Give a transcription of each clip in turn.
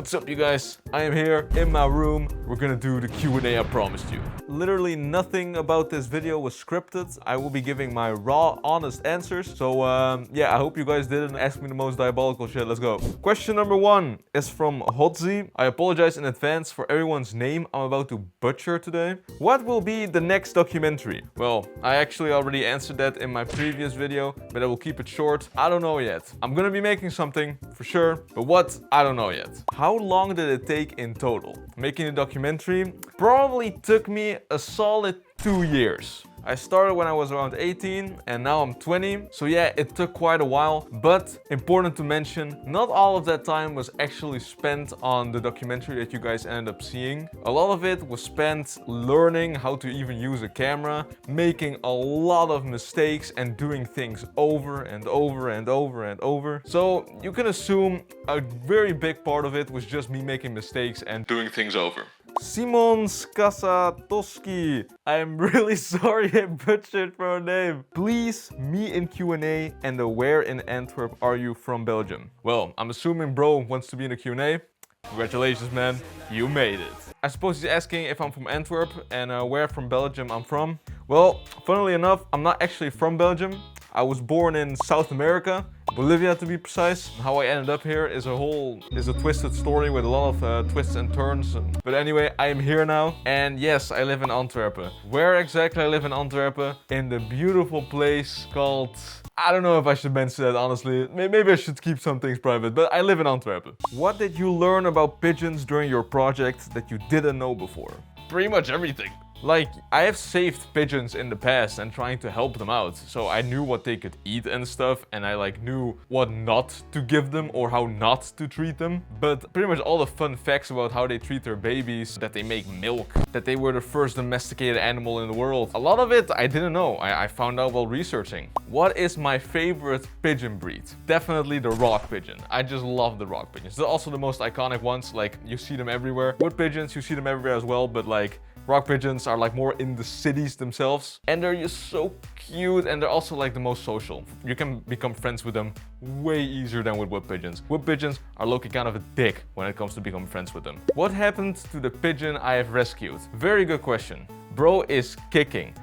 What's up, you guys? I am here in my room. We're gonna do the Q&A I promised you. Literally nothing about this video was scripted. I will be giving my raw, honest answers. So yeah, I hope you guys didn't ask me the most diabolical shit. Let's go. Question number 1 is from Hotzi. I apologize in advance for everyone's name I'm about to butcher today. What will be the next documentary? Well, I actually already answered that in my previous video, but I will keep it short. I don't know yet. I'm gonna be making something for sure, but what? I don't know yet. How long did it take in total? Making a documentary probably took me a solid 2 years. I started when I was around 18 and now I'm 20. So yeah, it took quite a while, but important to mention, not all of that time was actually spent on the documentary that you guys ended up seeing. A lot of it was spent learning how to even use a camera, making a lot of mistakes and doing things over and over and over and over. So you can assume a very big part of it was just me making mistakes and doing things over. Simon Skasatoski. I am really sorry I butchered your name. Please, me in Q&A, and where in Antwerp are you from Belgium? Well, I'm assuming bro wants to be in the Q&A. Congratulations, man. You made it. I suppose he's asking if I'm from Antwerp and where from Belgium I'm from. Well, funnily enough, I'm not actually from Belgium. I was born in South America, Bolivia to be precise. How I ended up here is a twisted story with a lot of twists and turns. But anyway, I am here now, and yes, I live in Antwerp. Where exactly I live in Antwerp? In the beautiful place called... I don't know if I should mention that, honestly. Maybe I should keep some things private, but I live in Antwerp. What did you learn about pigeons during your project that you didn't know before? Pretty much everything. Like, I have saved pigeons in the past and trying to help them out, so I knew what they could eat and stuff, and I knew what not to give them or how not to treat them. But pretty much all the fun facts about how they treat their babies, that they make milk, that they were the first domesticated animal in the world, a lot of it I didn't know. I found out while researching. What is my favorite pigeon breed? Definitely the rock pigeon. I just love the rock pigeons. They're also the most iconic ones. Like, you see them everywhere. Wood pigeons, you see them everywhere as well, but rock pigeons are more in the cities themselves, and they're just so cute, and they're also the most social. You can become friends with them way easier than with wood pigeons. Wood pigeons are low-key kind of a dick when it comes to becoming friends with them. What happened to the pigeon I have rescued? Very good question. Bro is kicking.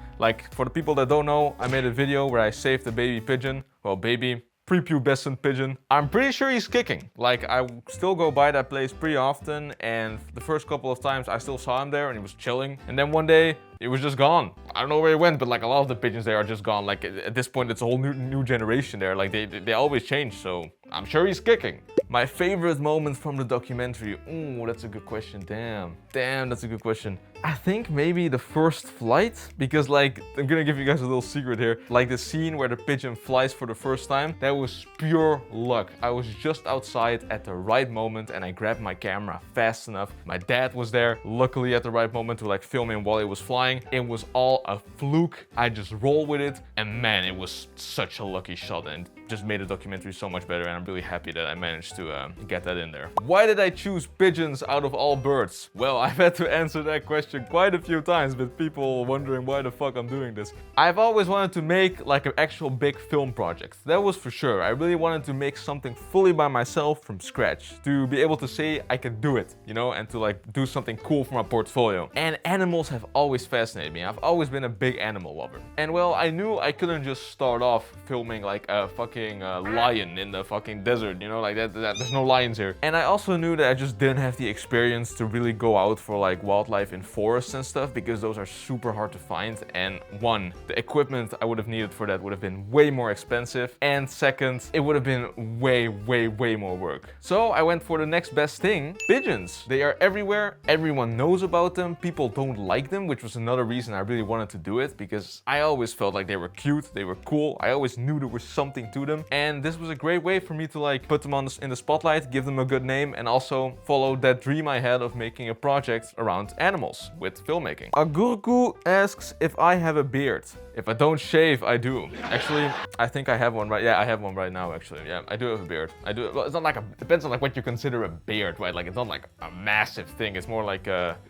For the people that don't know, I made a video where I saved a baby pigeon. Well, baby, prepubescent pigeon. I'm pretty sure he's kicking. I still go by that place pretty often, and the first couple of times I still saw him there and he was chilling. And then one day, it was just gone. I don't know where he went, but a lot of the pigeons there are just gone. At this point, it's a whole new generation there. They always change, so I'm sure he's kicking. My favorite moment from the documentary. Ooh, that's a good question. Damn, that's a good question. I think maybe the first flight, because I'm gonna give you guys a little secret here. The scene where the pigeon flies for the first time, that was pure luck. I was just outside at the right moment and I grabbed my camera fast enough. My dad was there, luckily at the right moment to film him while he was flying. It was all a fluke. I just rolled with it, and man, it was such a lucky shot and just made the documentary so much better, and I'm really happy that I managed to get that in there. Why did I choose pigeons out of all birds? Well, I've had to answer that question quite a few times with people wondering why the fuck I'm doing this. I've always wanted to make an actual big film project. That was for sure. I really wanted to make something fully by myself from scratch, to be able to say I could do it, and to do something cool for my portfolio. And animals have always fascinated me. I've always been a big animal lover. And well, I knew I couldn't just start off filming a fucking lion in the fucking desert, there's no lions here. And I also knew that I just didn't have the experience to really go out for wildlife in forests and stuff, because those are super hard to find. And one, the equipment I would have needed for that would have been way more expensive. And second, it would have been way more work. So I went for the next best thing, pigeons. They are everywhere. Everyone knows about them. People don't like them, which was another reason I really wanted to do it, because I always felt like they were cute, they were cool. I always knew there was something to them, and this was a great way for me to put them in the spotlight, give them a good name, and also follow that dream I had of making a project around animals with filmmaking. Agurku asks if I have a beard. If I don't shave, I do. Actually, I think I have one right. Yeah, I have one right now, actually. Yeah, I do have a beard. I do. Well, it's not like a, depends on like what you consider a beard, right? Like it's not like a massive thing. It's more like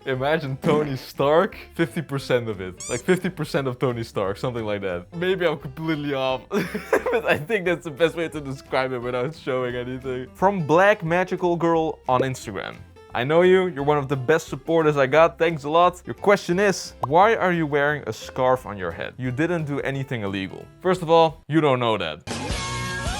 imagine Tony Stark, 50% of it. Like 50% of Tony Stark, something like that. Maybe I'm completely off. But I think that's the best way to describe it without showing anything. From Black Magical Girl on Instagram. I know you, you're one of the best supporters I got, thanks a lot. Your question is, why are you wearing a scarf on your head? You didn't do anything illegal. First of all, you don't know that.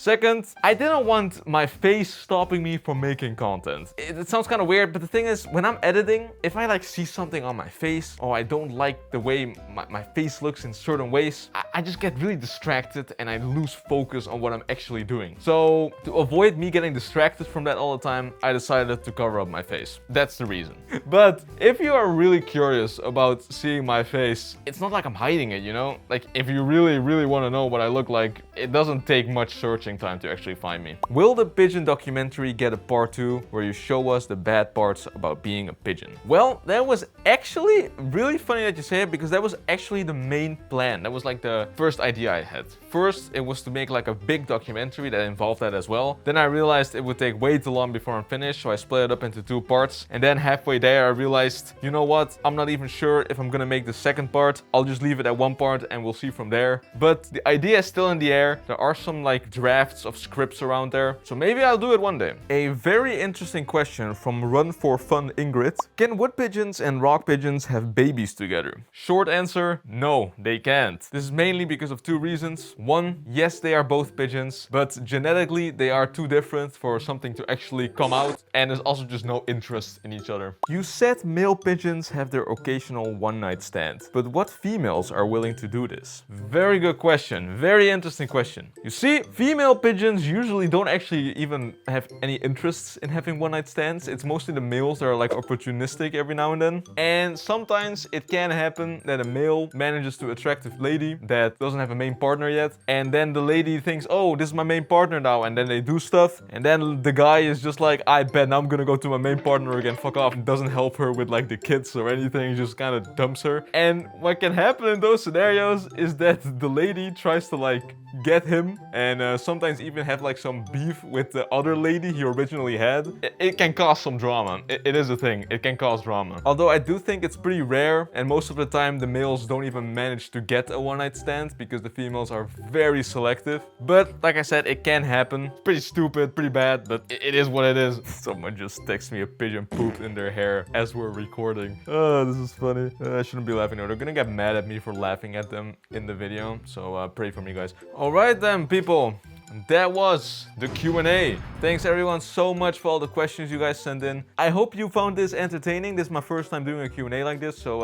Second, I didn't want my face stopping me from making content. It sounds kind of weird, but the thing is, when I'm editing, if I like see something on my face, or I don't like the way my face looks in certain ways, I just get really distracted and I lose focus on what I'm actually doing. So to avoid me getting distracted from that all the time, I decided to cover up my face. That's the reason. But if you are really curious about seeing my face, it's not like I'm hiding it, you know? Like if you really want to know what I look like, it doesn't take much searching time to actually find me. Will the pigeon documentary get a part 2 where you show us the bad parts about being a pigeon? Well, that was actually really funny that you say it, because that was actually the main plan. That was like the first idea I had. First, it was to make like a big documentary that involved that as well. Then I realized it would take way too long before I'm finished, so I split it up into 2 parts. And then halfway there, I realized, you know what? I'm not even sure if I'm gonna make the second part. I'll just leave it at 1 part and we'll see from there. But the idea is still in the air. There are some like drafts of scripts around there, so maybe I'll do it one day. A very interesting question from Run for Fun Ingrid. Can wood pigeons and rock pigeons have babies together? Short answer, no, they can't. This is mainly because of 2 reasons. One, yes, they are both pigeons, but genetically they are too different for something to actually come out, and there's also just no interest in each other. You said male pigeons have their occasional one-night stand, but what females are willing to do this? Very good question, very interesting question. You see, female pigeons usually don't actually even have any interests in having one-night stands. It's mostly the males that are like opportunistic every now and then. And sometimes it can happen that a male manages to attract a lady that doesn't have a main partner yet. And then the lady thinks, oh, this is my main partner now. And then they do stuff. And then the guy is just like, I bet I'm gonna go to my main partner again, fuck off. And doesn't help her with like the kids or anything, just kind of dumps her. And what can happen in those scenarios is that the lady tries to like get him, and sometimes even have like some beef with the other lady he originally had. It can cause some drama. It is a thing. It can cause drama. Although I do think it's pretty rare, and most of the time the males don't even manage to get a one-night stand because the females are very selective. But like I said, it can happen. Pretty stupid, pretty bad, but it is what it is. Someone just texted me a pigeon pooped in their hair as we're recording. Oh, this is funny. I shouldn't be laughing. No, they're gonna get mad at me for laughing at them in the video, so pray for me, guys. Alright then, people. That was the Q&A. Thanks everyone so much for all the questions you guys sent in. I hope you found this entertaining. This is my first time doing a Q&A like this, so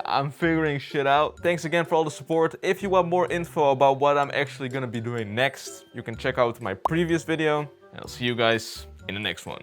I'm figuring shit out. Thanks again for all the support. If you want more info about what I'm actually gonna be doing next, you can check out my previous video. And I'll see you guys in the next one.